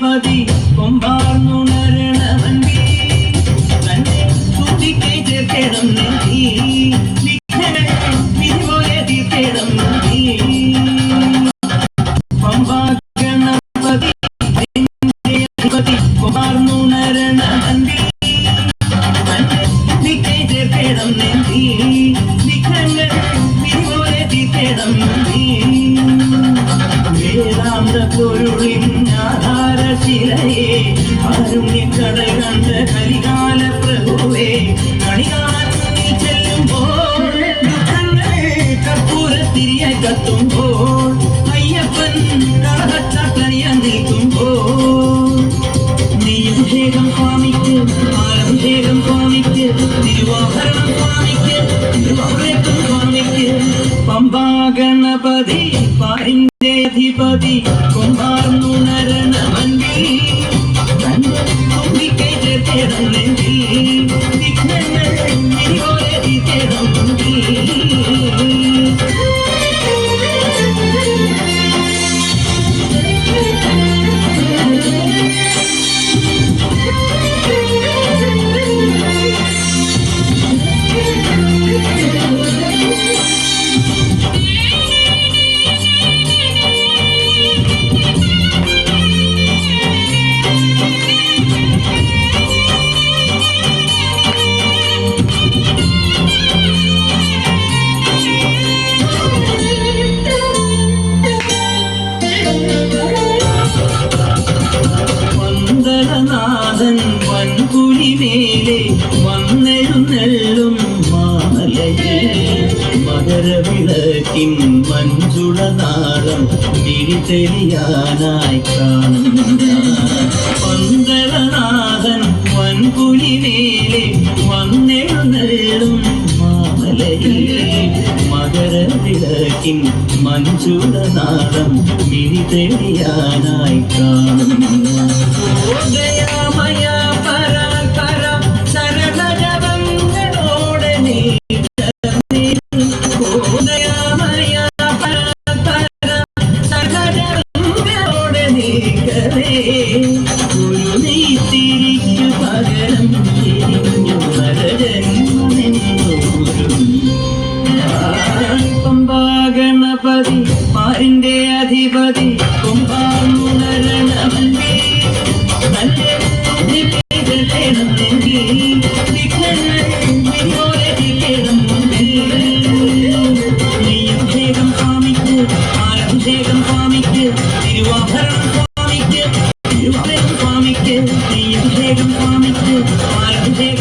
അധിപതി കൊമ്പാർന്നുണരണമന്തി തന്നെ സൂചിക്കൈ ചേർക്കണം നന്ദി വിധിപോലെ തീർത്തേടം നന്ദി പമ്പാഗണപതി അധിപതി കൊമ്പാർന്നുണരണമന്തി തന്നെ സൂചിക്കൈ ചേർത്തേടം നന്ദി വിഘ്നങ്ങൾ വിധിപോലെ തീർത്തേടം നന്ദി വേദാന്ത പൊരുളിൻ ആധാരശിലയെ കാരുണ്യക്കടൽ കണ്ട കലികാല പ്രഭുവേ കണികാണിൽ ചെല്ലുമ്പോൾ ദുഃഖങ്ങൾ കർപ്പൂരത്തിരിയായി കത്തുമ്പോൾ അയ്യപ്പൻ കളഹച്ചാട്ടണിയ നീക്കുമ്പോൾ നെയ്യഭിഷേകം സ്വാമിക്ക് ആലഭിഷേകം സ്വാമിക്ക് തിരുവാഭരണം സ്വാമിക്ക് തിരുവാഭരണം സ്വാമിക്ക് പമ്പാഗണപതി പാരിന്റെ അധിപതി കൊമ്പാർന്നുണരണമന്തി തന്നെ തുമ്പിക്കൈ ചേർത്തേടം നെഞ്ചി വിഘ്നങ്ങൾ വിധിപോലെ തീർത്തേടം നന്ദി നാഥൻ വൻകുലിമേലെ വന്നെഴുന്നള്ളും മാമലയിൽ മകരവിളക്കിൻ മഞ്ജുളനാദം തിരിതെളിയാനായി കാണുന്ന പന്തളനാഥൻ വൻകുലിമേലെ വന്നെഴുന്നള്ളും മാമലയിൽ മകരവിളക്കിൻ മഞ്ജുളനാദം തിരിതെളിയാനായി കാണുന്ന ദയാമയ പരാപര ശരണജപങ്ങളോടെ നീ ദയാമയ പരാപര ശരണജപങ്ങളോടെ നീക്കവേ ഒരു നീത്തിരിക്കു പകരം തിരിഞ്ഞു നരജന്മെന്നോരും പമ്പാഗണപതി പാരിന്റെ അധിപതി കൊമ്പാർന്നുണരണമന്തി തന്നെ തുമ്പിക്കൈ ചേർത്തേടം നെഞ്ചി വിഘ്നങ്ങൾ വിധിപോലെ തീർത്തേടം നന്ദി നെയ്യഭിഷേകം സ്വാമിക്ക് ആലഭിഷേകം സ്വാമിക്ക് തിരുവാഭരണം സ്വാമിക്ക് തിരുവാഭരണം സ്വാമിക്ക് നെയ്യഭിഷേകം സ്വാമിക്ക് ആലഭിഷേകം